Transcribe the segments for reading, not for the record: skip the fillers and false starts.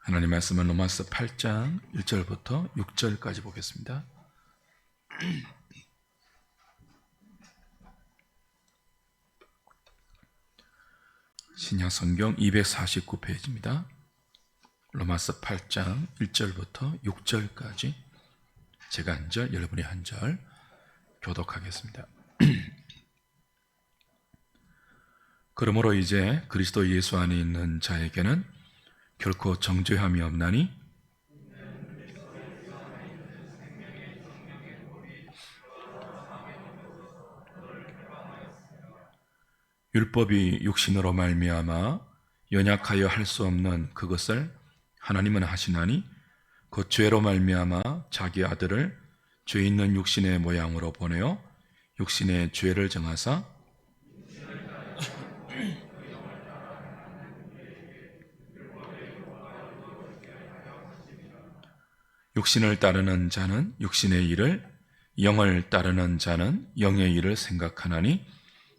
하나님 말씀은 로마서 8장 1절부터 6절까지 보겠습니다. 신약 성경 249페이지입니다. 로마서 8장 1절부터 6절까지 제가 한 절, 여러분이 한 절 교독하겠습니다. 그러므로 이제 그리스도 예수 안에 있는 자에게는 결코 정죄함이 없나니 율법이 육신으로 말미암아 연약하여 할 수 없는 그것을 하나님은 하시나니 그 죄로 말미암아 자기 아들을 죄 있는 육신의 모양으로 보내어 육신의 죄를 정하사 육신을 따르는 자는 육신의 일을, 영을 따르는 자는 영의 일을 생각하나니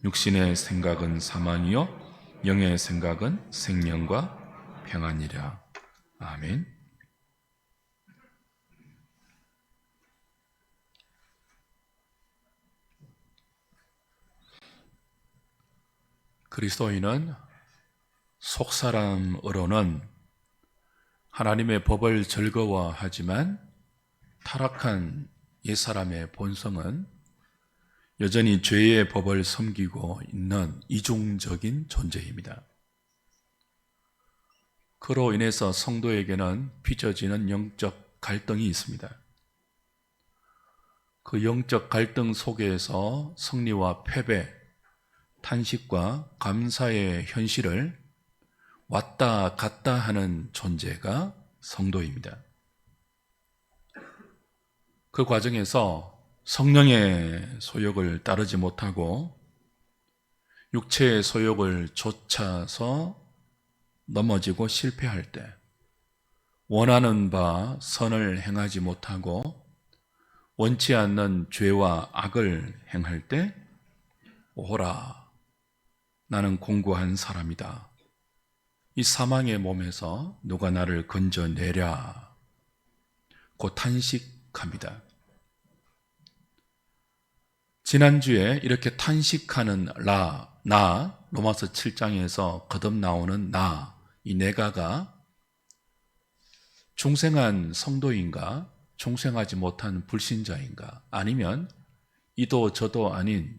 육신의 생각은 사망이요 영의 생각은 생명과 평안이라. 아멘. 그리스도인은 속사람으로는 하나님의 법을 즐거워하지만 타락한 옛사람의 본성은 여전히 죄의 법을 섬기고 있는 이중적인 존재입니다. 그로 인해서 성도에게는 빚어지는 영적 갈등이 있습니다. 그 영적 갈등 속에서 승리와 패배, 탄식과 감사의 현실을 왔다 갔다 하는 존재가 성도입니다. 그 과정에서 성령의 소욕을 따르지 못하고 육체의 소욕을 좇아서 넘어지고 실패할 때, 원하는 바 선을 행하지 못하고 원치 않는 죄와 악을 행할 때, 오호라, 나는 공고한 사람이다. 이 사망의 몸에서 누가 나를 건져내랴 고 탄식합니다. 지난주에 이렇게 탄식하는 나, 로마서 7장에서 거듭 나오는 나, 이 내가가 중생한 성도인가, 중생하지 못한 불신자인가, 아니면 이도 저도 아닌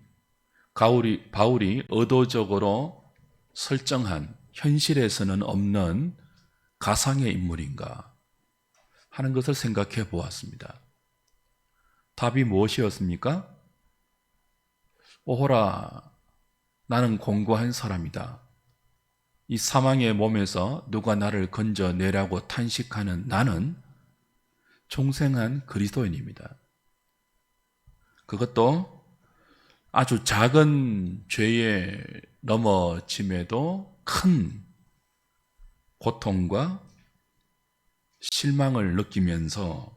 바울이 의도적으로 설정한 현실에서는 없는 가상의 인물인가 하는 것을 생각해 보았습니다. 답이 무엇이었습니까? 오호라, 나는 공고한 사람이다. 이 사망의 몸에서 누가 나를 건져내라고 탄식하는 나는 중생한 그리스도인입니다. 그것도 아주 작은 죄에 넘어짐에도 큰 고통과 실망을 느끼면서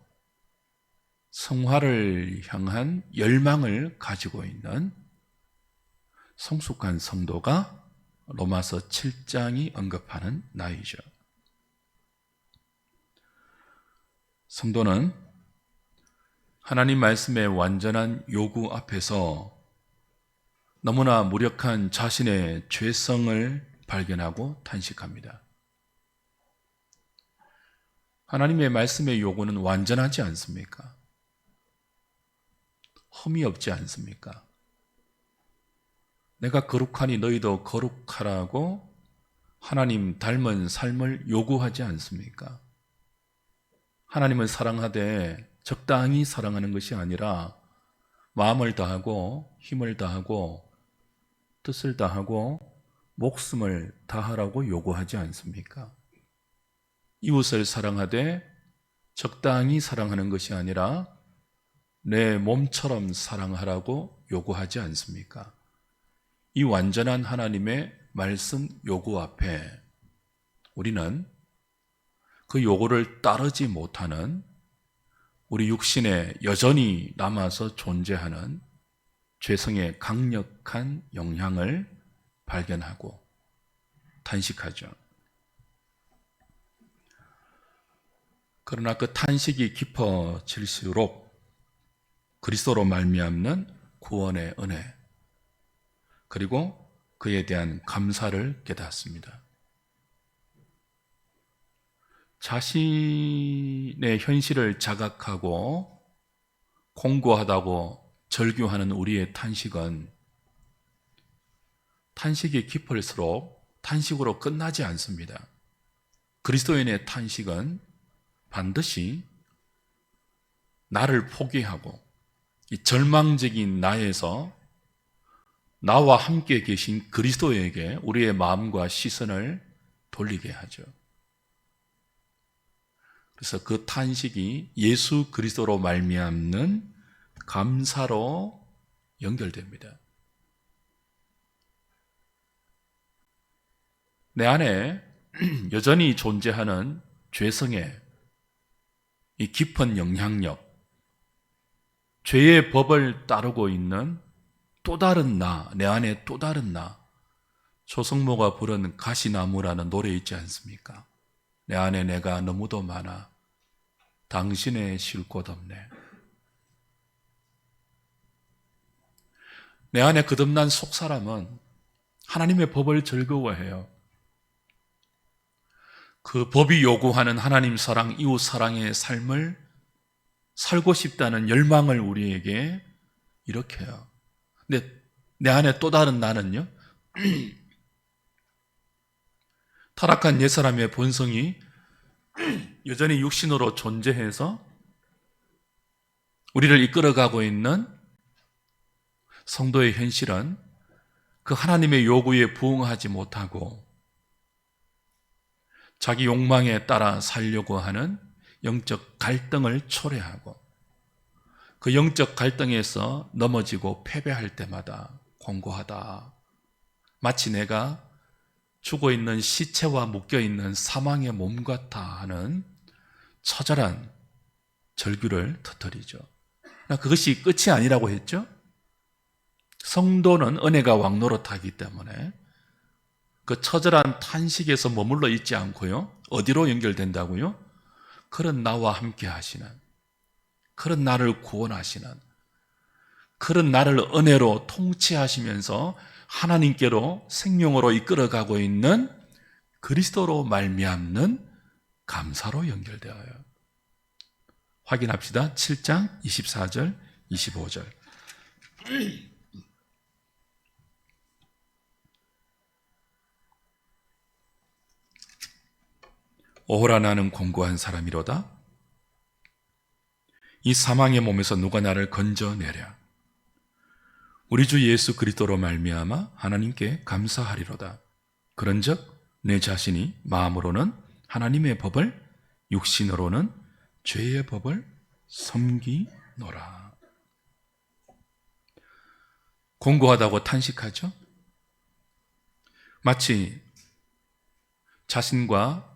성화를 향한 열망을 가지고 있는 성숙한 성도가 로마서 7장이 언급하는 나이죠. 성도는 하나님 말씀의 완전한 요구 앞에서 너무나 무력한 자신의 죄성을 발견하고 탄식합니다. 하나님의 말씀의 요구는 완전하지 않습니까? 흠이 없지 않습니까? 내가 거룩하니 너희도 거룩하라고 하나님 닮은 삶을 요구하지 않습니까? 하나님을 사랑하되 적당히 사랑하는 것이 아니라 마음을 다하고 힘을 다하고 뜻을 다하고 목숨을 다하라고 요구하지 않습니까? 이웃을 사랑하되 적당히 사랑하는 것이 아니라 내 몸처럼 사랑하라고 요구하지 않습니까? 이 완전한 하나님의 말씀 요구 앞에 우리는 그 요구를 따르지 못하는 우리 육신에 여전히 남아서 존재하는 죄성의 강력한 영향을 발견하고 탄식하죠. 그러나 그 탄식이 깊어질수록 그리스도로 말미암는 구원의 은혜, 그리고 그에 대한 감사를 깨닫습니다. 자신의 현실을 자각하고 공고하다고 절규하는 우리의 탄식은 탄식이 깊을수록 탄식으로 끝나지 않습니다. 그리스도인의 탄식은 반드시 나를 포기하고 이 절망적인 나에서 나와 함께 계신 그리스도에게 우리의 마음과 시선을 돌리게 하죠. 그래서 그 탄식이 예수 그리스도로 말미암는 감사로 연결됩니다. 내 안에 여전히 존재하는 죄성의 이 깊은 영향력, 죄의 법을 따르고 있는 또 다른 나, 내 안에 또 다른 나, 조성모가 부른 가시나무라는 노래 있지 않습니까? 내 안에 내가 너무도 많아 당신의 쉴 곳 없네. 내 안에 거듭난 속사람은 하나님의 법을 즐거워해요. 그 법이 요구하는 하나님 사랑, 이웃 사랑의 삶을 살고 싶다는 열망을 우리에게 일으켜요. 근데 내 안에 또 다른 나는요, 타락한 옛사람의 본성이 여전히 육신으로 존재해서 우리를 이끌어가고 있는 성도의 현실은 그 하나님의 요구에 부응하지 못하고 자기 욕망에 따라 살려고 하는 영적 갈등을 초래하고 그 영적 갈등에서 넘어지고 패배할 때마다 공고하다. 마치 내가 죽어있는 시체와 묶여있는 사망의 몸 같아 하는 처절한 절규를 터뜨리죠. 그것이 끝이 아니라고 했죠. 성도는 은혜가 왕노릇하기 때문에 그 처절한 탄식에서 머물러 있지 않고요. 어디로 연결된다고요? 그런 나와 함께 하시는, 그런 나를 구원하시는, 그런 나를 은혜로 통치하시면서 하나님께로 생명으로 이끌어가고 있는 그리스도로 말미암는 감사로 연결되어요. 확인합시다. 7장 24절, 25절. 오호라 나는 공고한 사람이로다. 이 사망의 몸에서 누가 나를 건져내랴. 우리 주 예수 그리스도로 말미암아 하나님께 감사하리로다. 그런즉 내 자신이 마음으로는 하나님의 법을, 육신으로는 죄의 법을 섬기노라. 공고하다고 탄식하죠. 마치 자신과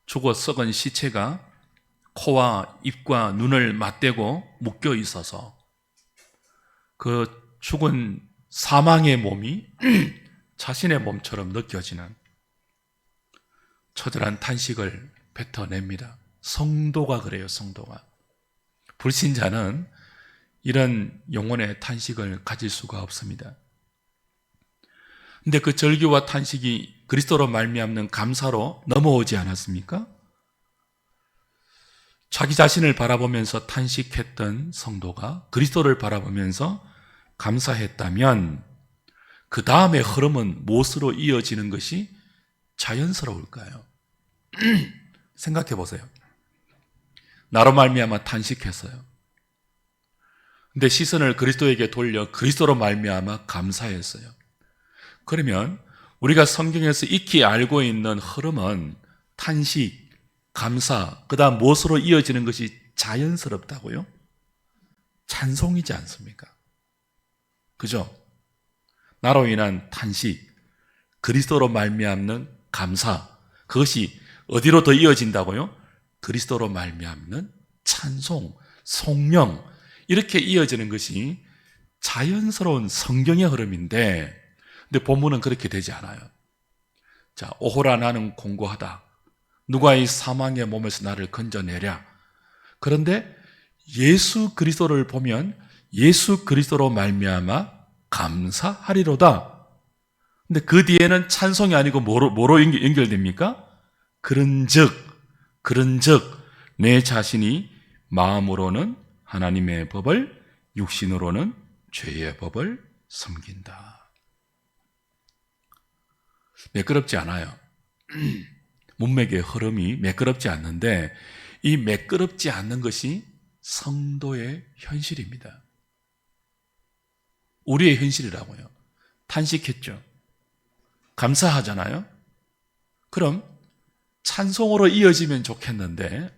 죽어 썩은 시체가 코와 입과 눈을 맞대고 묶여 있어서 그 죽은 사망의 몸이 자신의 몸처럼 느껴지는 처절한 탄식을 뱉어냅니다. 성도가 그래요, 성도가. 불신자는 이런 영혼의 탄식을 가질 수가 없습니다. 근데 그 절규와 탄식이 그리스도로 말미암는 감사로 넘어오지 않았습니까? 자기 자신을 바라보면서 탄식했던 성도가 그리스도를 바라보면서 감사했다면 그 다음의 흐름은 무엇으로 이어지는 것이 자연스러울까요? 생각해 보세요. 나로 말미암아 탄식했어요. 근데 시선을 그리스도에게 돌려 그리스도로 말미암아 감사했어요. 그러면 우리가 성경에서 익히 알고 있는 흐름은 탄식, 감사, 그 다음 무엇으로 이어지는 것이 자연스럽다고요? 찬송이지 않습니까? 그죠? 나로 인한 탄식, 그리스도로 말미암는 감사, 그것이 어디로 더 이어진다고요? 그리스도로 말미암는 찬송, 송명, 이렇게 이어지는 것이 자연스러운 성경의 흐름인데, 근데 본문은 그렇게 되지 않아요. 자, 오호라 나는 공고하다. 누가 이 사망의 몸에서 나를 건져내랴. 그런데 예수 그리스도를 보면 예수 그리스도로 말미암아 감사하리로다. 근데 그 뒤에는 찬송이 아니고 뭐로 연결됩니까? 그런즉 내 자신이 마음으로는 하나님의 법을, 육신으로는 죄의 법을 섬긴다. 매끄럽지 않아요. 문맥의 흐름이 매끄럽지 않는데 이 매끄럽지 않는 것이 성도의 현실입니다. 우리의 현실이라고요. 탄식했죠. 감사하잖아요. 그럼 찬송으로 이어지면 좋겠는데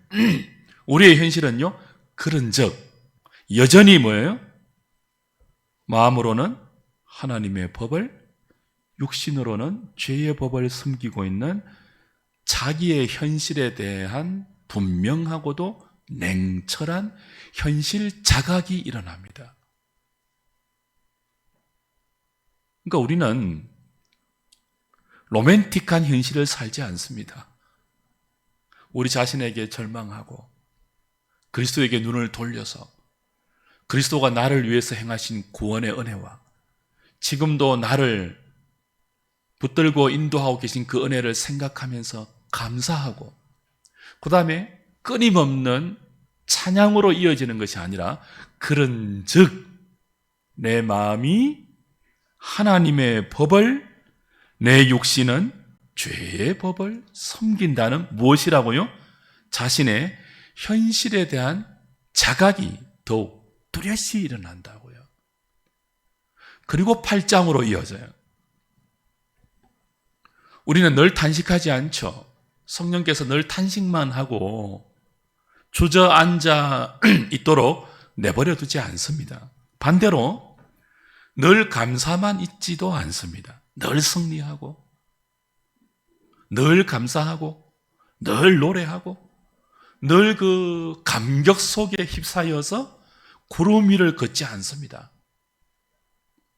우리의 현실은요, 그런즉 여전히 뭐예요? 마음으로는 하나님의 법을, 육신으로는 죄의 법을 섬기고 있는 자기의 현실에 대한 분명하고도 냉철한 현실 자각이 일어납니다. 그러니까 우리는 로맨틱한 현실을 살지 않습니다. 우리 자신에게 절망하고 그리스도에게 눈을 돌려서 그리스도가 나를 위해서 행하신 구원의 은혜와 지금도 나를 붙들고 인도하고 계신 그 은혜를 생각하면서 감사하고 그 다음에 끊임없는 찬양으로 이어지는 것이 아니라 그런즉 내 마음이 하나님의 법을, 내 육신은 죄의 법을 섬긴다는 무엇이라고요? 자신의 현실에 대한 자각이 더욱 뚜렷이 일어난다고요. 그리고 8장으로 이어져요. 우리는 늘 탄식하지 않죠. 성령께서 늘 탄식만 하고 주저앉아 있도록 내버려 두지 않습니다. 반대로 늘 감사만 있지도 않습니다. 늘 승리하고 늘 감사하고 늘 노래하고 늘 그 감격 속에 휩싸여서 구름 위를 걷지 않습니다.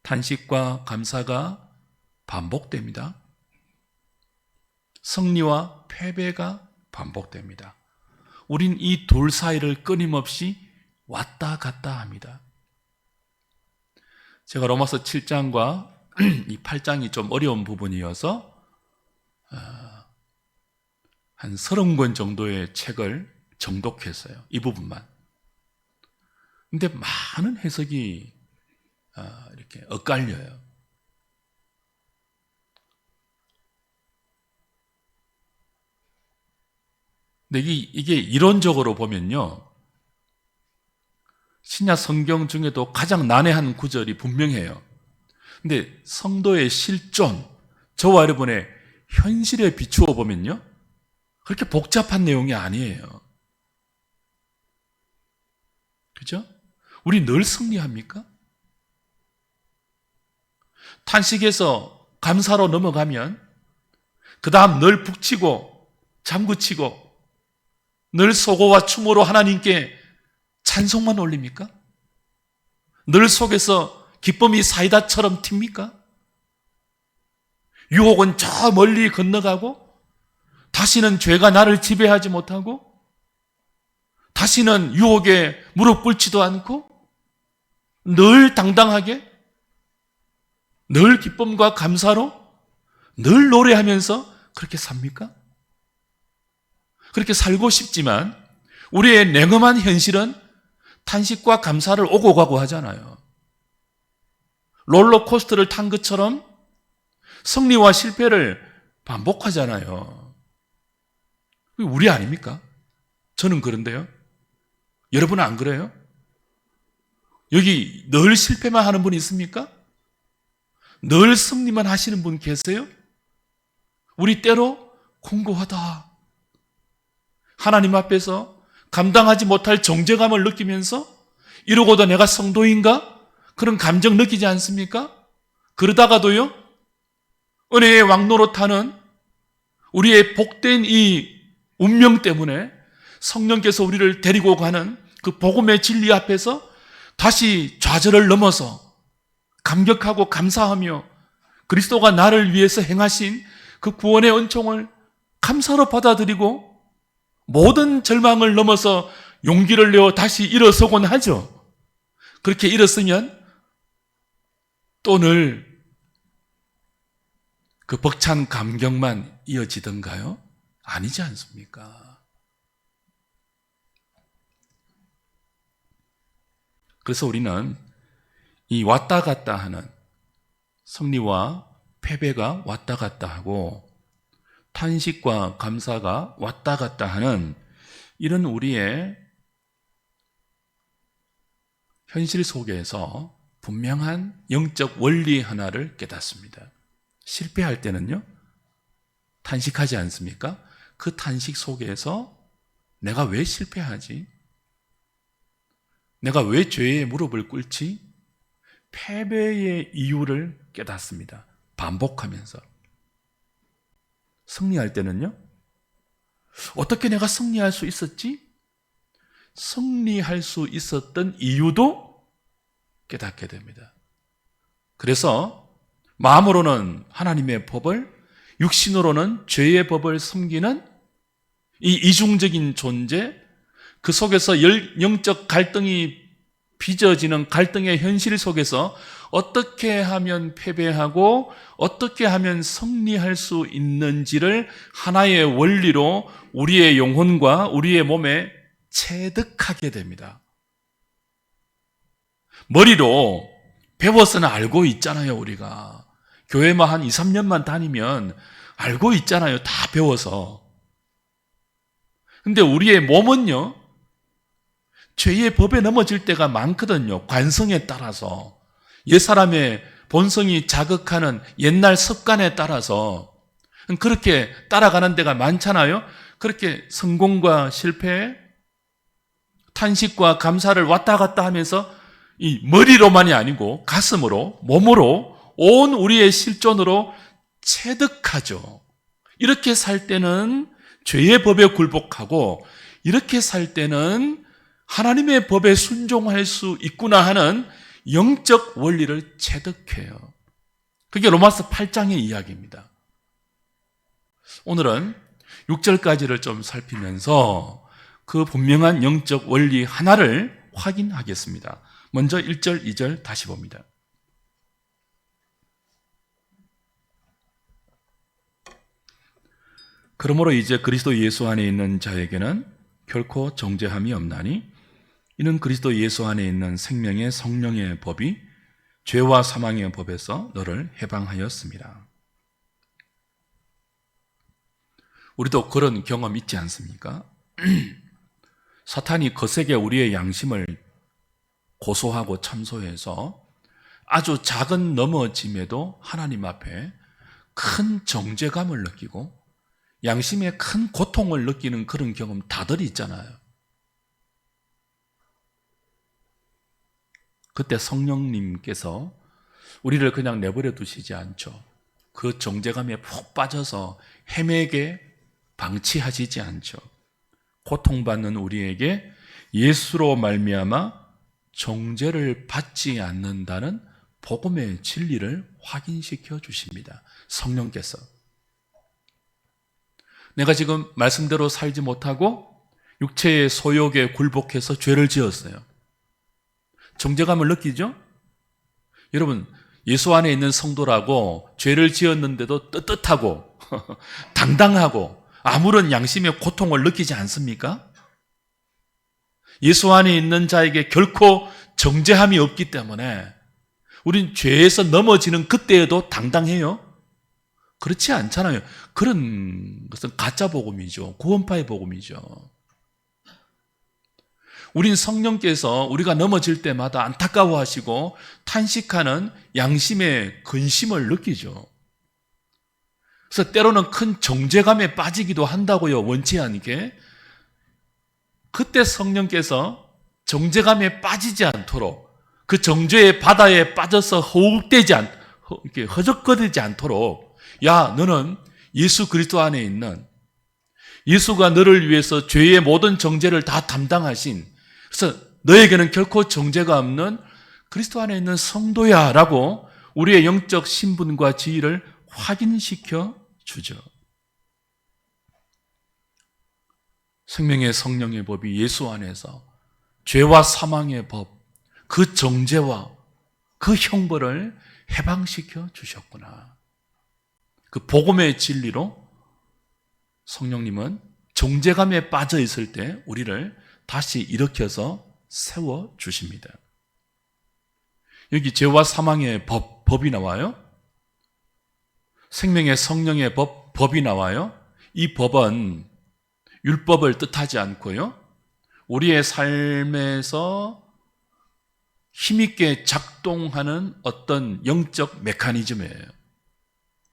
탄식과 감사가 반복됩니다. 승리와 패배가 반복됩니다. 우린 이 둘 사이를 끊임없이 왔다 갔다 합니다. 제가 로마서 7장과 이 8장이 좀 어려운 부분이어서 한 30권 정도의 책을 정독했어요. 이 부분만. 근데 많은 해석이 이렇게 엇갈려요. 근데 이게 이론적으로 보면요, 신약 성경 중에도 가장 난해한 구절이 분명해요. 근데 성도의 실존, 저와 여러분의 현실에 비추어 보면요, 그렇게 복잡한 내용이 아니에요. 그죠? 우리 늘 승리합니까? 탄식에서 감사로 넘어가면 그 다음 늘 북치고 장구치고 늘 소고와 춤으로 하나님께 찬송만 올립니까? 늘 속에서 기쁨이 사이다처럼 튑니까? 유혹은 저 멀리 건너가고 다시는 죄가 나를 지배하지 못하고 다시는 유혹에 무릎 꿇지도 않고 늘 당당하게 늘 기쁨과 감사로 늘 노래하면서 그렇게 삽니까? 그렇게 살고 싶지만 우리의 냉엄한 현실은 탄식과 감사를 오고 가고 하잖아요. 롤러코스터를 탄 것처럼 승리와 실패를 반복하잖아요. 우리 아닙니까? 저는 그런데요. 여러분은 안 그래요? 여기 늘 실패만 하는 분 있습니까? 늘 승리만 하시는 분 계세요? 우리 때로 공고하다. 하나님 앞에서 감당하지 못할 정죄감을 느끼면서 이러고도 내가 성도인가? 그런 감정 느끼지 않습니까? 그러다가도요, 은혜의 왕노릇하는 우리의 복된 이 운명 때문에 성령께서 우리를 데리고 가는 그 복음의 진리 앞에서 다시 좌절을 넘어서 감격하고 감사하며 그리스도가 나를 위해서 행하신 그 구원의 은총을 감사로 받아들이고 모든 절망을 넘어서 용기를 내어 다시 일어서곤 하죠. 그렇게 일어서면 또 늘 그 벅찬 감격만 이어지던가요? 아니지 않습니까? 그래서 우리는 이 왔다 갔다 하는 승리와 패배가 왔다 갔다 하고 탄식과 감사가 왔다 갔다 하는 이런 우리의 현실 속에서 분명한 영적 원리 하나를 깨닫습니다. 실패할 때는요, 탄식하지 않습니까? 그 탄식 속에서 내가 왜 실패하지? 내가 왜 죄의 무릎을 꿇지? 패배의 이유를 깨닫습니다. 반복하면서. 승리할 때는요, 어떻게 내가 승리할 수 있었지? 승리할 수 있었던 이유도 깨닫게 됩니다. 그래서 마음으로는 하나님의 법을, 육신으로는 죄의 법을 섬기는 이 이중적인 존재, 그 속에서 영적 갈등이 빚어지는 갈등의 현실 속에서 어떻게 하면 패배하고 어떻게 하면 승리할 수 있는지를 하나의 원리로 우리의 영혼과 우리의 몸에 체득하게 됩니다. 머리로 배워서는 알고 있잖아요, 우리가. 교회만 한 2, 3년만 다니면 알고 있잖아요, 다 배워서. 근데 우리의 몸은요, 죄의 법에 넘어질 때가 많거든요. 관성에 따라서. 옛사람의 본성이 자극하는 옛날 습관에 따라서 그렇게 따라가는 데가 많잖아요. 그렇게 성공과 실패, 탄식과 감사를 왔다 갔다 하면서 이 머리로만이 아니고 가슴으로, 몸으로, 온 우리의 실존으로 체득하죠. 이렇게 살 때는 죄의 법에 굴복하고 이렇게 살 때는 하나님의 법에 순종할 수 있구나 하는 영적 원리를 체득해요. 그게 로마서 8장의 이야기입니다. 오늘은 6절까지를 좀 살피면서 그 분명한 영적 원리 하나를 확인하겠습니다. 먼저 1절, 2절 다시 봅니다. 그러므로 이제 그리스도 예수 안에 있는 자에게는 결코 정죄함이 없나니 이는 그리스도 예수 안에 있는 생명의 성령의 법이 죄와 사망의 법에서 너를 해방하였습니다. 우리도 그런 경험 있지 않습니까? 사탄이 거세게 우리의 양심을 고소하고 참소해서 아주 작은 넘어짐에도 하나님 앞에 큰 정죄감을 느끼고 양심에 큰 고통을 느끼는 그런 경험 다들 있잖아요. 그때 성령님께서 우리를 그냥 내버려 두시지 않죠. 그 정죄감에 푹 빠져서 헤매게 방치하시지 않죠. 고통받는 우리에게 예수로 말미암아 정죄를 받지 않는다는 복음의 진리를 확인시켜 주십니다. 성령께서. 내가 지금 말씀대로 살지 못하고 육체의 소욕에 굴복해서 죄를 지었어요. 정죄감을 느끼죠? 여러분, 예수 안에 있는 성도라고 죄를 지었는데도 떳떳하고 당당하고 아무런 양심의 고통을 느끼지 않습니까? 예수 안에 있는 자에게 결코 정죄함이 없기 때문에 우린 죄에서 넘어지는 그때에도 당당해요? 그렇지 않잖아요. 그런 것은 가짜 복음이죠. 구원파의 복음이죠. 우린 성령께서 우리가 넘어질 때마다 안타까워하시고 탄식하는 양심의 근심을 느끼죠. 그래서 때로는 큰 정죄감에 빠지기도 한다고요. 원치 않게. 그때 성령께서 정죄감에 빠지지 않도록 그 정죄의 바다에 빠져서 이렇게 허적거리지 않도록 야, 너는 예수 그리스도 안에 있는 예수가 너를 위해서 죄의 모든 정죄를 다 담당하신 그래서 너에게는 결코 정죄가 없는 그리스도 안에 있는 성도야 라고 우리의 영적 신분과 지위를 확인시켜 주죠. 생명의 성령의 법이 예수 안에서 죄와 사망의 법, 그 정죄와 그 형벌을 해방시켜 주셨구나. 그 복음의 진리로 성령님은 정죄감에 빠져 있을 때 우리를 다시 일으켜서 세워 주십니다. 여기 죄와 사망의 법이 나와요. 생명의 성령의 법이 나와요. 이 법은 율법을 뜻하지 않고요, 우리의 삶에서 힘있게 작동하는 어떤 영적 메커니즘이에요.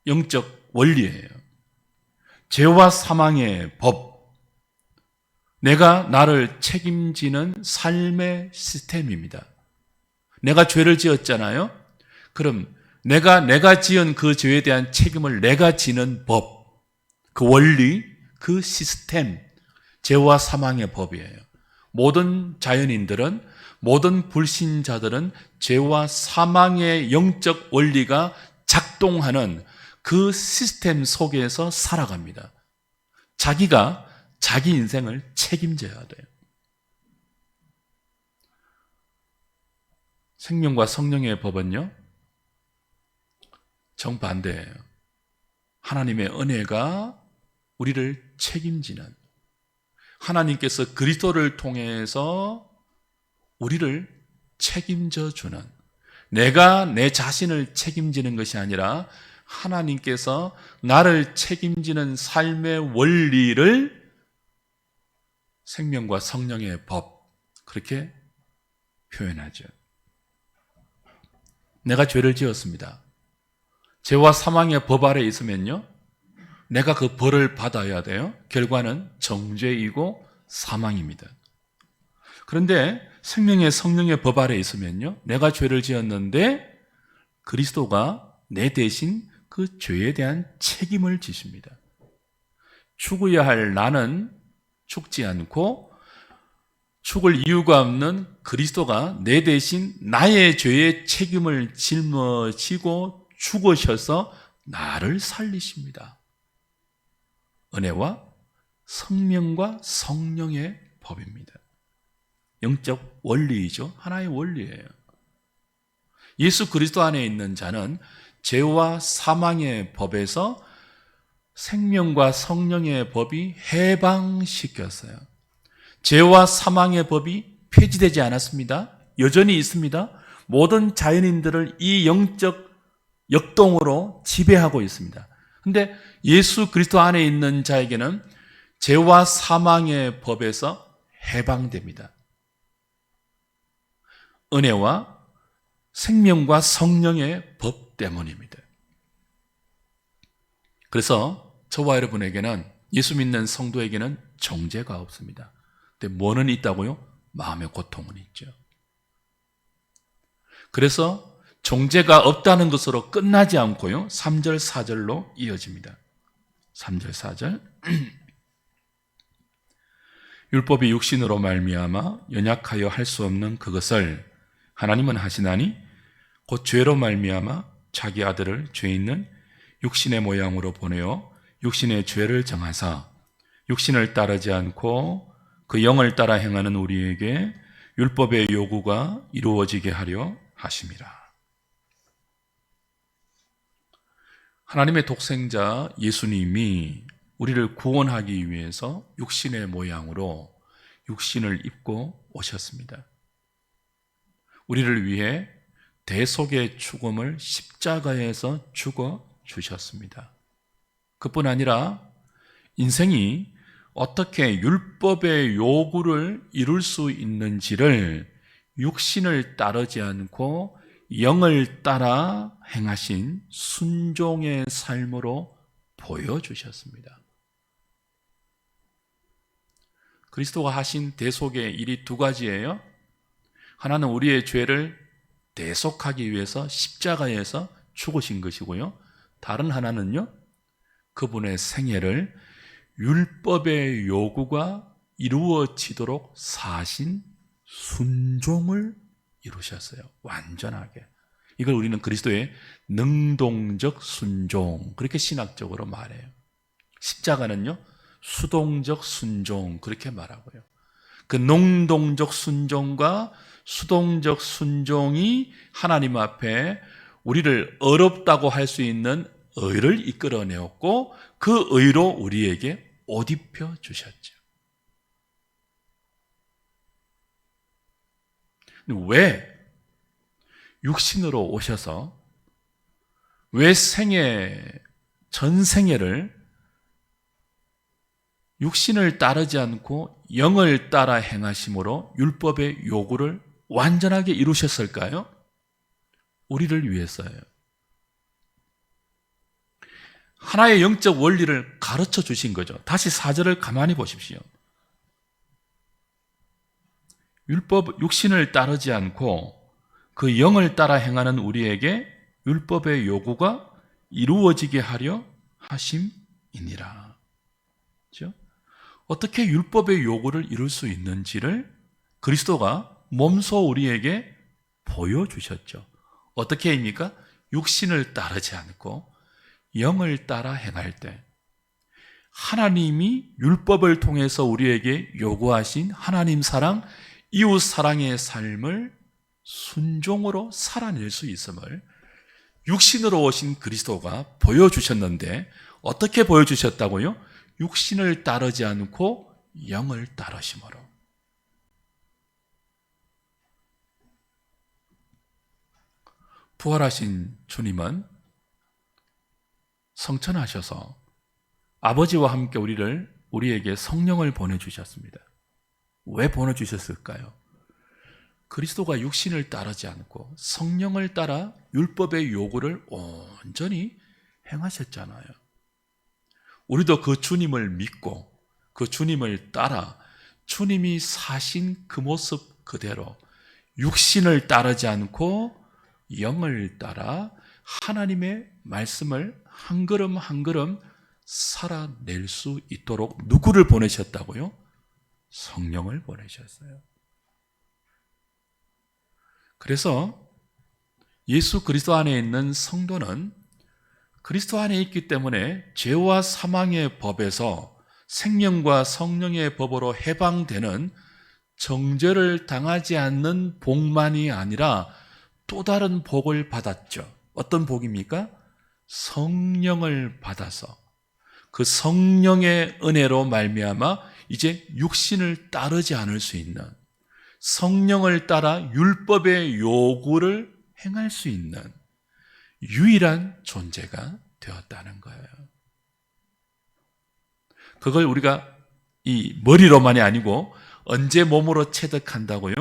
영적 원리예요. 죄와 사망의 법, 내가 나를 책임지는 삶의 시스템입니다. 내가 죄를 지었잖아요. 그럼 내가 지은 그 죄에 대한 책임을 내가 지는 법, 그 원리, 그 시스템, 죄와 사망의 법이에요. 모든 자연인들은, 모든 불신자들은 죄와 사망의 영적 원리가 작동하는 그 시스템 속에서 살아갑니다. 자기가 자기 인생을 책임져야 돼요. 생명과 성령의 법은요, 정반대예요. 하나님의 은혜가 우리를 책임지는, 하나님께서 그리스도를 통해서 우리를 책임져 주는, 내가 내 자신을 책임지는 것이 아니라 하나님께서 나를 책임지는 삶의 원리를 생명과 성령의 법, 그렇게 표현하죠. 내가 죄를 지었습니다. 죄와 사망의 법 아래 있으면요, 내가 그 벌을 받아야 돼요. 결과는 정죄이고 사망입니다. 그런데 생명의 성령의 법 아래 있으면요, 내가 죄를 지었는데 그리스도가 내 대신 그 죄에 대한 책임을 지십니다. 죽어야 할 나는 죽지 않고 죽을 이유가 없는 그리스도가 내 대신 나의 죄의 책임을 짊어지고 죽으셔서 나를 살리십니다. 은혜와 생명과 성령의 법입니다. 영적 원리이죠. 하나의 원리예요. 예수 그리스도 안에 있는 자는 죄와 사망의 법에서 생명과 성령의 법이 해방시켰어요. 죄와 사망의 법이 폐지되지 않았습니다. 여전히 있습니다. 모든 자연인들을 이 영적 역동으로 지배하고 있습니다. 근데 예수 그리스도 안에 있는 자에게는 죄와 사망의 법에서 해방됩니다. 은혜와 생명과 성령의 법 때문입니다. 그래서 저와 여러분에게는, 예수 믿는 성도에게는 정죄가 없습니다. 근데 뭐는 있다고요? 마음의 고통은 있죠. 그래서 정죄가 없다는 것으로 끝나지 않고요, 3절 4절로 이어집니다. 3절 4절 율법이 육신으로 말미암아 연약하여 할 수 없는 그것을 하나님은 하시나니 곧 죄로 말미암아 자기 아들을 죄 있는 육신의 모양으로 보내어 육신의 죄를 정하사 육신을 따르지 않고 그 영을 따라 행하는 우리에게 율법의 요구가 이루어지게 하려 하심이라. 하나님의 독생자 예수님이 우리를 구원하기 위해서 육신의 모양으로 육신을 입고 오셨습니다. 우리를 위해 대속의 죽음을 십자가에서 죽어 주셨습니다. 그뿐 아니라 인생이 어떻게 율법의 요구를 이룰 수 있는지를 육신을 따르지 않고 영을 따라 행하신 순종의 삶으로 보여주셨습니다. 그리스도가 하신 대속의 일이 두 가지예요. 하나는 우리의 죄를 대속하기 위해서 십자가에서 죽으신 것이고요, 다른 하나는요, 그분의 생애를 율법의 요구가 이루어지도록 사신 순종을 이루셨어요. 완전하게. 이걸 우리는 그리스도의 능동적 순종, 그렇게 신학적으로 말해요. 십자가는요, 수동적 순종 그렇게 말하고요. 그 능동적 순종과 수동적 순종이 하나님 앞에 우리를 어렵다고 할 수 있는 의를 이끌어내었고 그 의로 우리에게 옷 입혀 주셨죠. 왜 육신으로 오셔서 왜 전생애를 육신을 따르지 않고 영을 따라 행하심으로 율법의 요구를 완전하게 이루셨을까요? 우리를 위해서예요. 하나의 영적 원리를 가르쳐 주신 거죠. 다시 4절을 가만히 보십시오. 육신을 따르지 않고 그 영을 따라 행하는 우리에게 율법의 요구가 이루어지게 하려 하심이니라. 그렇죠? 어떻게 율법의 요구를 이룰 수 있는지를 그리스도가 몸소 우리에게 보여주셨죠. 어떻게 입니까? 육신을 따르지 않고 영을 따라 행할 때 하나님이 율법을 통해서 우리에게 요구하신 하나님 사랑, 이웃 사랑의 삶을 순종으로 살아낼 수 있음을 육신으로 오신 그리스도가 보여주셨는데 어떻게 보여주셨다고요? 육신을 따르지 않고 영을 따르심으로. 부활하신 주님은 성천하셔서 아버지와 함께 우리에게 성령을 보내주셨습니다. 왜 보내주셨을까요? 그리스도가 육신을 따르지 않고 성령을 따라 율법의 요구를 온전히 행하셨잖아요. 우리도 그 주님을 믿고 그 주님을 따라 주님이 사신 그 모습 그대로 육신을 따르지 않고 영을 따라 하나님의 말씀을 한 걸음 한 걸음 살아낼 수 있도록 누구를 보내셨다고요? 성령을 보내셨어요. 그래서 예수 그리스도 안에 있는 성도는 그리스도 안에 있기 때문에 죄와 사망의 법에서 생명과 성령의 법으로 해방되는 정죄를 당하지 않는 복만이 아니라 또 다른 복을 받았죠. 어떤 복입니까? 성령을 받아서 그 성령의 은혜로 말미암아 이제 육신을 따르지 않을 수 있는, 성령을 따라 율법의 요구를 행할 수 있는 유일한 존재가 되었다는 거예요. 그걸 우리가 이 머리로만이 아니고 언제 몸으로 체득한다고요?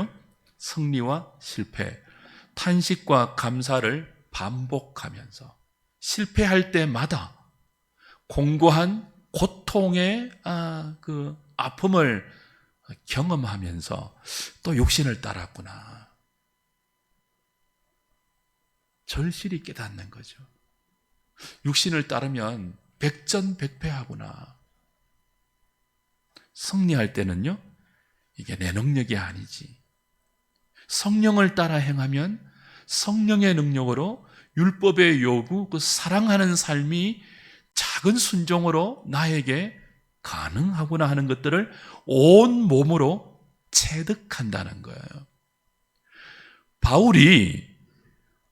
승리와 실패, 탄식과 감사를 반복하면서 실패할 때마다 공고한 고통의 그 아픔을 경험하면서 또 육신을 따랐구나. 절실히 깨닫는 거죠. 육신을 따르면 백전백패하구나. 승리할 때는요, 이게 내 능력이 아니지. 성령을 따라 행하면 성령의 능력으로 율법의 요구, 그 사랑하는 삶이 작은 순종으로 나에게 가능하구나 하는 것들을 온 몸으로 체득한다는 거예요. 바울이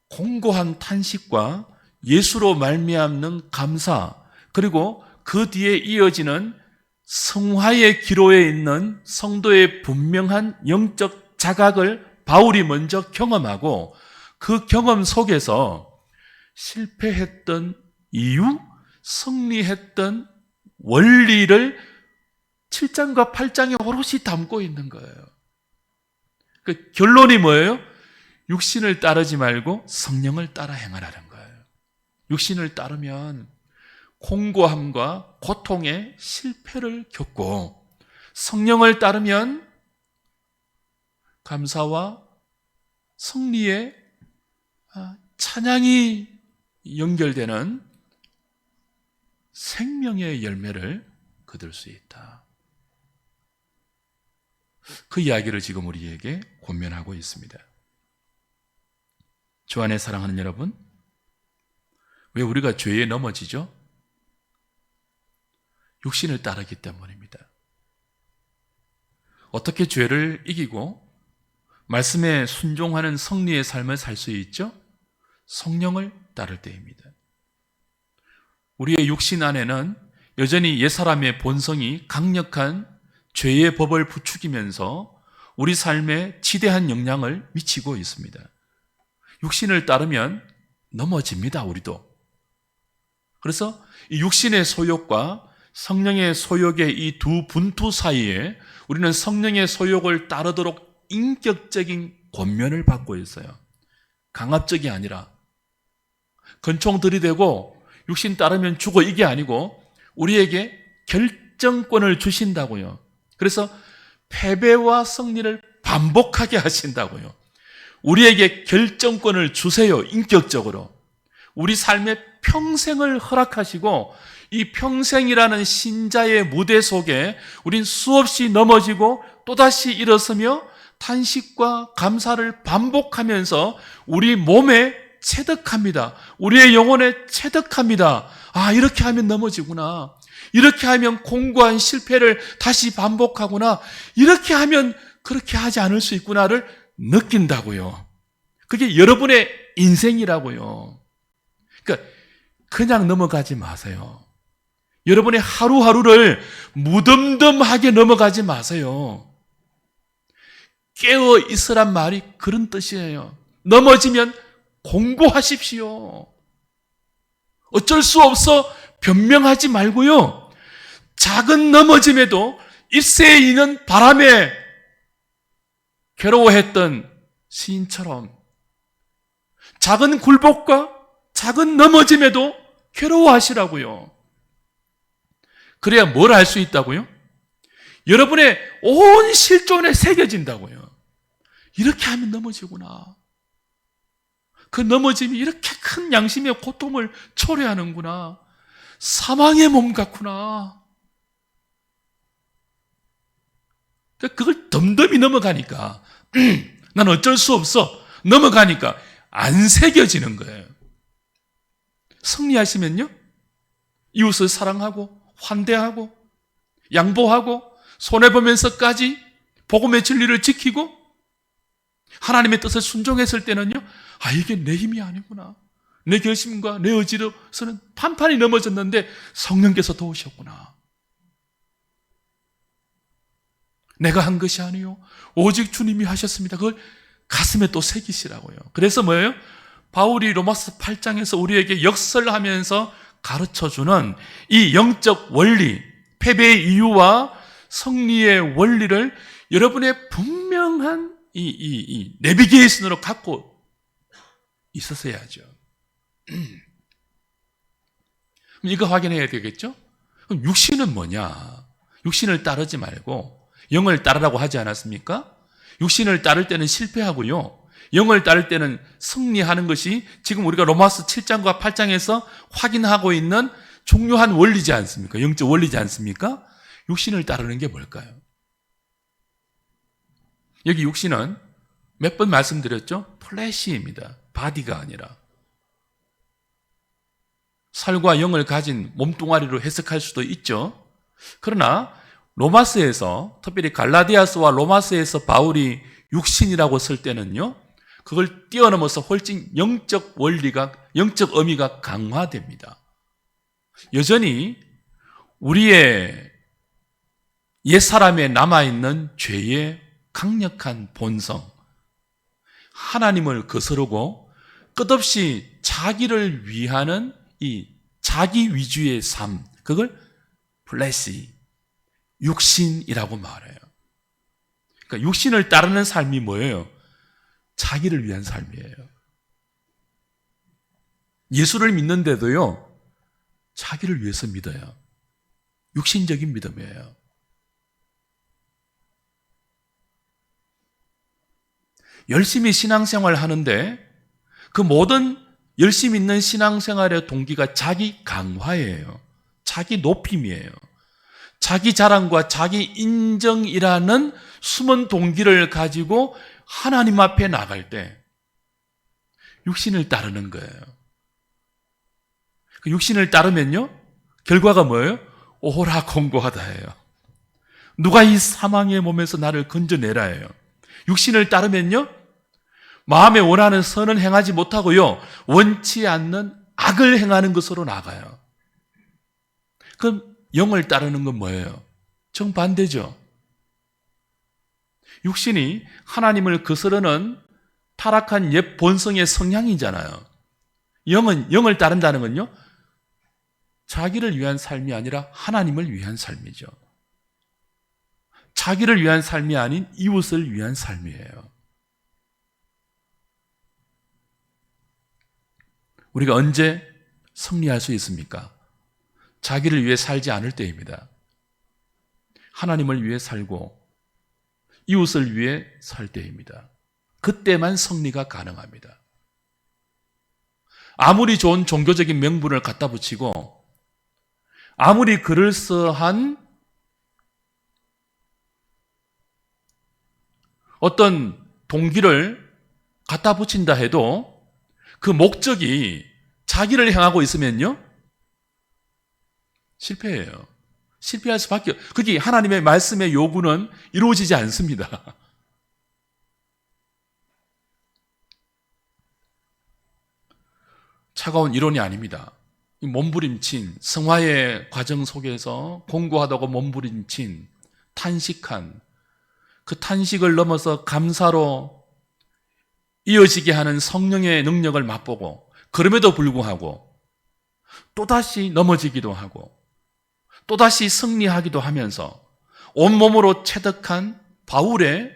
공고한 탄식과 예수로 말미암는 감사, 그리고 그 뒤에 이어지는 성화의 기로에 있는 성도의 분명한 영적 자각을 바울이 먼저 경험하고 그 경험 속에서 실패했던 이유, 승리했던 원리를 7장과 8장에 오롯이 담고 있는 거예요. 그 결론이 뭐예요? 육신을 따르지 말고 성령을 따라 행하라는 거예요. 육신을 따르면 공고함과 고통의 실패를 겪고, 성령을 따르면 감사와 승리의 찬양이 연결되는 생명의 열매를 거둘 수 있다. 그 이야기를 지금 우리에게 권면하고 있습니다. 주 안에 사랑하는 여러분, 왜 우리가 죄에 넘어지죠? 육신을 따르기 때문입니다. 어떻게 죄를 이기고 말씀에 순종하는 성리의 삶을 살 수 있죠? 성령을 따를 때입니다. 우리의 육신 안에는 여전히 옛사람의 본성이 강력한 죄의 법을 부추기면서 우리 삶에 지대한 영향을 미치고 있습니다. 육신을 따르면 넘어집니다, 우리도. 그래서 이 육신의 소욕과 성령의 소욕의 이 두 분투 사이에 우리는 성령의 소욕을 따르도록 인격적인 권면을 받고 있어요. 강압적이 아니라 권총 들이대고 육신 따르면 죽어, 이게 아니고 우리에게 결정권을 주신다고요. 그래서 패배와 승리를 반복하게 하신다고요. 우리에게 결정권을 주세요, 인격적으로. 우리 삶의 평생을 허락하시고 이 평생이라는 신자의 무대 속에 우린 수없이 넘어지고 또다시 일어서며 탄식과 감사를 반복하면서 우리 몸에 체득합니다. 우리의 영혼에 체득합니다. 아, 이렇게 하면 넘어지구나. 이렇게 하면 공고한 실패를 다시 반복하구나. 이렇게 하면 그렇게 하지 않을 수 있구나를 느낀다고요. 그게 여러분의 인생이라고요. 그러니까 그냥 넘어가지 마세요. 여러분의 하루하루를 무덤덤하게 넘어가지 마세요. 깨어 있으란 말이 그런 뜻이에요. 넘어지면 공고하십시오. 어쩔 수 없어 변명하지 말고요. 작은 넘어짐에도 입새에 있는 바람에 괴로워했던 시인처럼 작은 굴복과 작은 넘어짐에도 괴로워하시라고요. 그래야 뭘 할 수 있다고요? 여러분의 온 실존에 새겨진다고요. 이렇게 하면 넘어지구나. 그 넘어짐이 이렇게 큰 양심의 고통을 초래하는구나. 사망의 몸 같구나. 그걸 덤덤히 넘어가니까 난 어쩔 수 없어. 넘어가니까 안 새겨지는 거예요. 승리하시면요, 이웃을 사랑하고 환대하고 양보하고 손해보면서까지 복음의 진리를 지키고 하나님의 뜻을 순종했을 때는요, 아, 이게 내 힘이 아니구나. 내 결심과 내 의지로서는 판판이 넘어졌는데 성령께서 도우셨구나. 내가 한 것이 아니요 오직 주님이 하셨습니다. 그걸 가슴에 또 새기시라고요. 그래서 뭐예요? 바울이 로마서 8장에서 우리에게 역설하면서 가르쳐주는 이 영적 원리, 패배의 이유와 승리의 원리를 여러분의 분명한 이 내비게이션으로 갖고 있었어야죠. 이거 확인해야 되겠죠? 그럼 육신은 뭐냐? 육신을 따르지 말고 영을 따르라고 하지 않았습니까? 육신을 따를 때는 실패하고요, 영을 따를 때는 승리하는 것이 지금 우리가 로마서 7장과 8장에서 확인하고 있는 중요한 원리지 않습니까? 영적 원리지 않습니까? 육신을 따르는 게 뭘까요? 여기 육신은 몇 번 말씀드렸죠? 플래시입니다. 바디가 아니라. 살과 영을 가진 몸뚱아리로 해석할 수도 있죠. 그러나 로마서에서, 특별히 갈라디아서와 로마서에서 바울이 육신이라고 쓸 때는요, 그걸 뛰어넘어서 훨씬 영적 원리가, 영적 의미가 강화됩니다. 여전히 우리의 옛사람에 남아있는 죄의 강력한 본성, 하나님을 거스르고 끝없이 자기를 위하는 이 자기 위주의 삶, 그걸 플래시, 육신이라고 말해요. 그러니까 육신을 따르는 삶이 뭐예요? 자기를 위한 삶이에요. 예수를 믿는데도요, 자기를 위해서 믿어요. 육신적인 믿음이에요. 열심히 신앙생활 하는데 그 모든 열심히 있는 신앙생활의 동기가 자기 강화예요. 자기 높임이에요. 자기 자랑과 자기 인정이라는 숨은 동기를 가지고 하나님 앞에 나갈 때 육신을 따르는 거예요. 그 육신을 따르면요, 결과가 뭐예요? 오라 공고하다 해요. 누가 이 사망의 몸에서 나를 건져내라 해요. 육신을 따르면요, 마음에 원하는 선은 행하지 못하고요, 원치 않는 악을 행하는 것으로 나가요. 그럼 영을 따르는 건 뭐예요? 정반대죠. 육신이 하나님을 거스르는 타락한 옛 본성의 성향이잖아요. 영을 따른다는 건요, 자기를 위한 삶이 아니라 하나님을 위한 삶이죠. 자기를 위한 삶이 아닌 이웃을 위한 삶이에요. 우리가 언제 승리할 수 있습니까? 자기를 위해 살지 않을 때입니다. 하나님을 위해 살고 이웃을 위해 살 때입니다. 그때만 승리가 가능합니다. 아무리 좋은 종교적인 명분을 갖다 붙이고 아무리 그럴싸한 어떤 동기를 갖다 붙인다 해도 그 목적이 자기를 향하고 있으면요, 실패해요. 실패할 수밖에 없어요. 그게 하나님의 말씀의 요구는 이루어지지 않습니다. 차가운 이론이 아닙니다. 이 몸부림친 성화의 과정 속에서 공고하다고 몸부림친 탄식한 그 탄식을 넘어서 감사로 이어지게 하는 성령의 능력을 맛보고 그럼에도 불구하고 또다시 넘어지기도 하고 또다시 승리하기도 하면서 온몸으로 체득한 바울의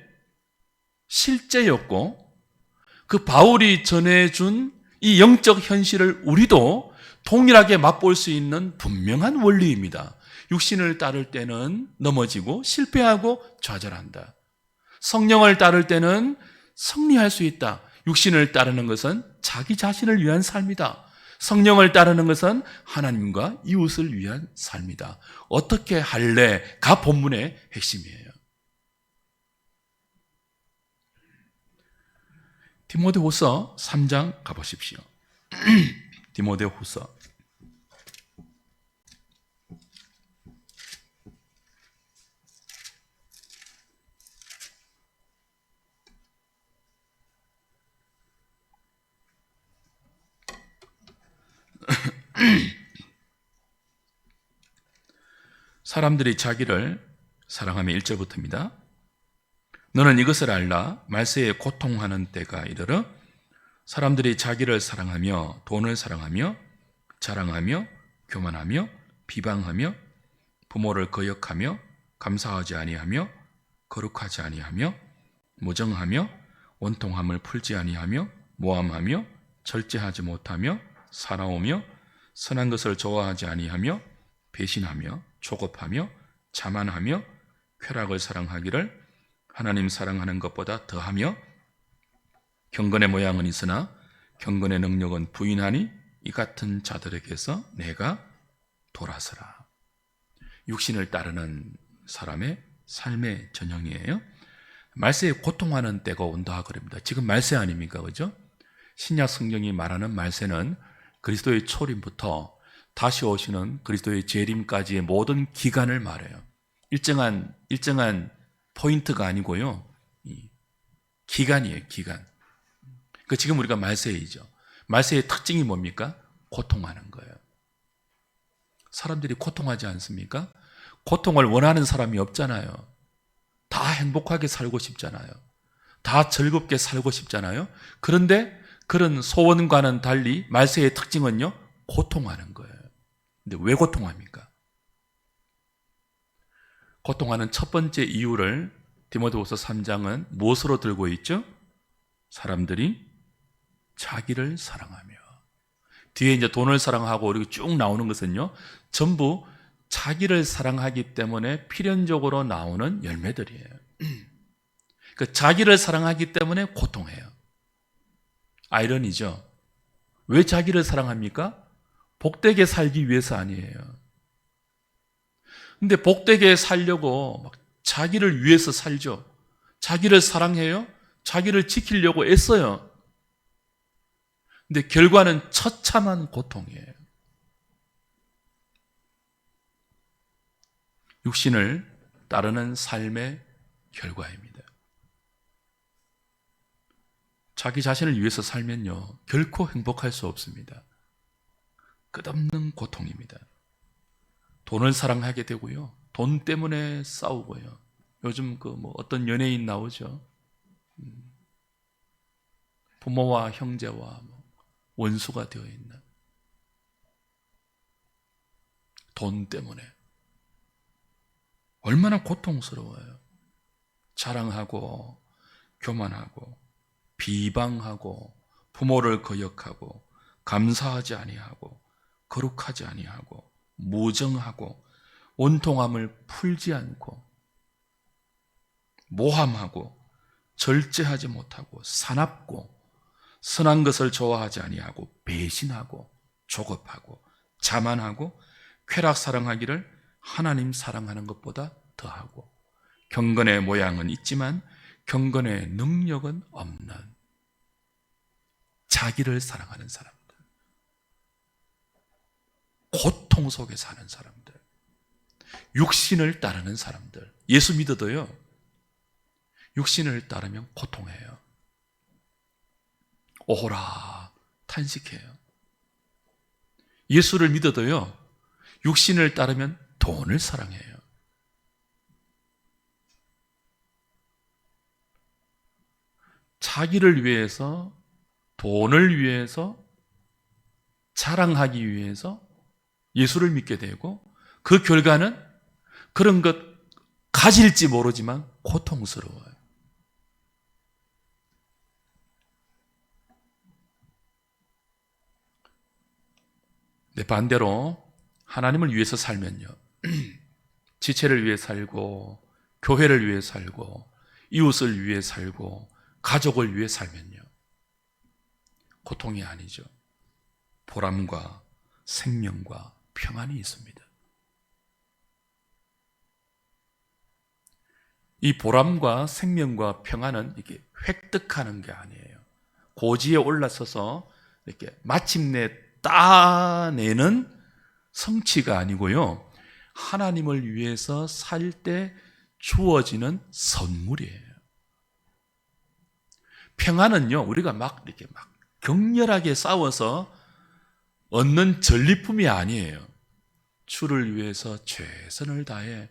실제였고 그 바울이 전해준 이 영적 현실을 우리도 동일하게 맛볼 수 있는 분명한 원리입니다. 육신을 따를 때는 넘어지고 실패하고 좌절한다. 성령을 따를 때는 승리할 수 있다. 육신을 따르는 것은 자기 자신을 위한 삶이다. 성령을 따르는 것은 하나님과 이웃을 위한 삶이다. 어떻게 할래가 본문의 핵심이에요. 디모데후서 3장 가보십시오. 디모데후서 사람들이 자기를 사랑하며 1절부터입니다. 너는 이것을 알라. 말세에 고통하는 때가 이르러 사람들이 자기를 사랑하며 돈을 사랑하며 자랑하며 교만하며 비방하며 부모를 거역하며 감사하지 아니하며 거룩하지 아니하며 무정하며 원통함을 풀지 아니하며 모함하며 절제하지 못하며 사나우며 선한 것을 좋아하지 아니하며 배신하며 조급하며 자만하며 쾌락을 사랑하기를 하나님 사랑하는 것보다 더하며 경건의 모양은 있으나 경건의 능력은 부인하니 이 같은 자들에게서 내가 돌아서라. 육신을 따르는 사람의 삶의 전형이에요. 말세에 고통하는 때가 온다 그럽니다. 지금 말세 아닙니까? 그죠? 신약 성경이 말하는 말세는 그리스도의 초림부터 다시 오시는 그리스도의 재림까지의 모든 기간을 말해요. 일정한 포인트가 아니고요. 기간이에요, 기간. 그 지금 우리가 말세이죠. 말세의 특징이 뭡니까? 고통하는 거예요. 사람들이 고통하지 않습니까? 고통을 원하는 사람이 없잖아요. 다 행복하게 살고 싶잖아요. 다 즐겁게 살고 싶잖아요. 그런데 그런 소원과는 달리 말세의 특징은요, 고통하는 거예요. 근데 왜 고통합니까? 고통하는 첫 번째 이유를 디모데후서 3장은 무엇으로 들고 있죠? 사람들이 자기를 사랑하며. 뒤에 이제 돈을 사랑하고 이렇게 쭉 나오는 것은요, 전부 자기를 사랑하기 때문에 필연적으로 나오는 열매들이에요. 그 자기를 사랑하기 때문에 고통해요. 아이러니죠. 왜 자기를 사랑합니까? 복되게 살기 위해서 아니에요. 근데 복되게 살려고 막 자기를 위해서 살죠. 자기를 사랑해요. 자기를 지키려고 애써요. 근데 결과는 처참한 고통이에요. 육신을 따르는 삶의 결과입니다. 자기 자신을 위해서 살면요, 결코 행복할 수 없습니다. 끝없는 고통입니다. 돈을 사랑하게 되고요, 돈 때문에 싸우고요. 요즘 어떤 연예인 나오죠. 부모와 형제와 원수가 되어 있는, 돈 때문에 얼마나 고통스러워요. 자랑하고 교만하고 비방하고 부모를 거역하고 감사하지 아니하고 거룩하지 아니하고 무정하고 원통함을 풀지 않고 모함하고 절제하지 못하고 사납고 선한 것을 좋아하지 아니하고 배신하고 조급하고 자만하고 쾌락 사랑하기를 하나님 사랑하는 것보다 더하고 경건의 모양은 있지만 경건의 능력은 없는 자기를 사랑하는 사람들, 고통 속에 사는 사람들, 육신을 따르는 사람들. 예수 믿어도요, 육신을 따르면 고통해요. 오호라 탄식해요. 예수를 믿어도요, 육신을 따르면 돈을 사랑해요. 자기를 위해서, 돈을 위해서, 자랑하기 위해서 예수를 믿게 되고, 그 결과는 그런 것 가질지 모르지만 고통스러워요. 네, 반대로 하나님을 위해서 살면요, 지체를 위해 살고 교회를 위해 살고 이웃을 위해 살고 가족을 위해 살면요, 고통이 아니죠. 보람과 생명과 평안이 있습니다. 이 보람과 생명과 평안은 이렇게 획득하는 게 아니에요. 고지에 올라서서 이렇게 마침내 따내는 성취가 아니고요, 하나님을 위해서 살 때 주어지는 선물이에요. 평안은요, 우리가 이렇게 격렬하게 싸워서 얻는 전리품이 아니에요. 주를 위해서 최선을 다해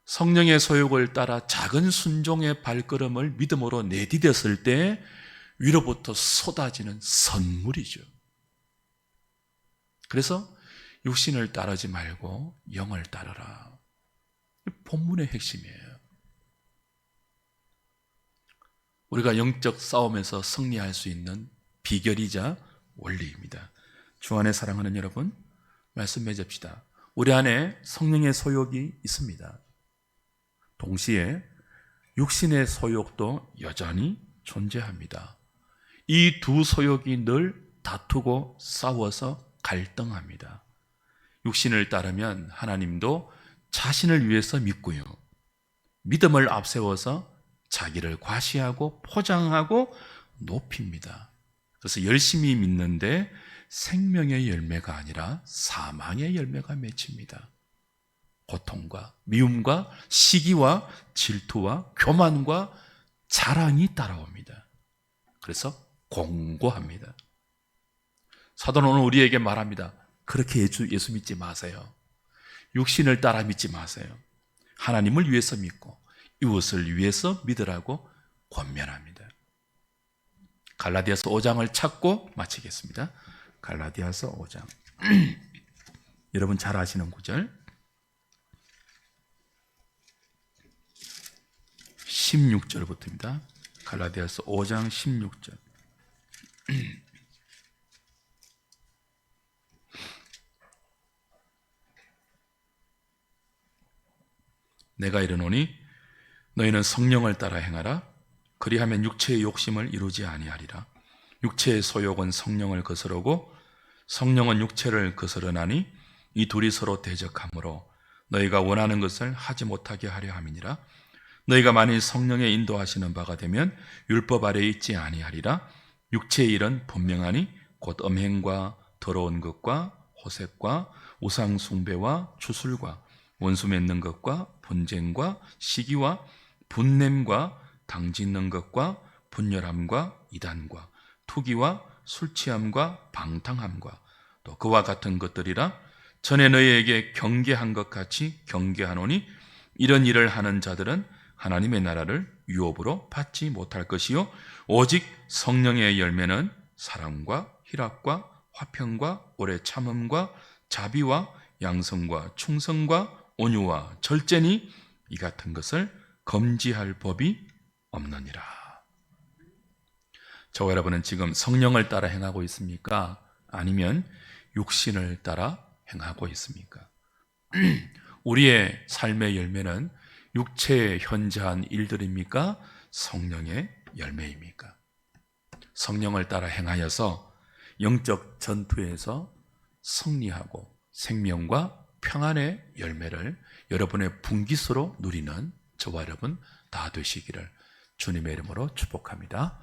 성령의 소욕을 따라 작은 순종의 발걸음을 믿음으로 내디뎠을 때 위로부터 쏟아지는 선물이죠. 그래서 육신을 따르지 말고 영을 따르라. 본문의 핵심이에요. 우리가 영적 싸움에서 승리할 수 있는 비결이자 원리입니다. 주 안에 사랑하는 여러분, 말씀 맺읍시다. 우리 안에 성령의 소욕이 있습니다. 동시에 육신의 소욕도 여전히 존재합니다. 이 두 소욕이 늘 다투고 싸워서 갈등합니다. 육신을 따르면 하나님도 자신을 위해서 믿고요, 믿음을 앞세워서 자기를 과시하고 포장하고 높입니다. 그래서 열심히 믿는데 생명의 열매가 아니라 사망의 열매가 맺힙니다. 고통과 미움과 시기와 질투와 교만과 자랑이 따라옵니다. 그래서 공고합니다. 사도는 오늘 우리에게 말합니다. 그렇게 예수 믿지 마세요. 육신을 따라 믿지 마세요. 하나님을 위해서 믿고 이웃을 위해서 믿으라고 권면합니다. 갈라디아서 5장을 찾고 마치겠습니다. 갈라디아서 5장 여러분 잘 아시는 구절 16절부터입니다. 갈라디아서 5장 16절. 내가 이르노니 너희는 성령을 따라 행하라. 그리하면 육체의 욕심을 이루지 아니하리라. 육체의 소욕은 성령을 거스르고 성령은 육체를 거스르나니 이 둘이 서로 대적하므로 너희가 원하는 것을 하지 못하게 하려 함이니라. 너희가 만일 성령의 인도하시는 바가 되면 율법 아래에 있지 아니하리라. 육체의 일은 분명하니 곧 음행과 더러운 것과 호색과 우상 숭배와 주술과 원수 맺는 것과 분쟁과 시기와 분냄과 당짓는 것과 분열함과 이단과 투기와 술취함과 방탕함과 또 그와 같은 것들이라 전에 너희에게 경계한 것 같이 경계하노니 이런 일을 하는 자들은 하나님의 나라를 유업으로 받지 못할 것이요 오직 성령의 열매는 사랑과 희락과 화평과 오래 참음과 자비와 양성과 충성과 온유와 절제니 이 같은 것을 금지할 법이 없느니라. 저와 여러분은 지금 성령을 따라 행하고 있습니까? 아니면 육신을 따라 행하고 있습니까? 우리의 삶의 열매는 육체에 현저한 일들입니까? 성령의 열매입니까? 성령을 따라 행하여서 영적 전투에서 승리하고 생명과 평안의 열매를 여러분의 분깃으로 누리는 저와 여러분 다 되시기를 주님의 이름으로 축복합니다.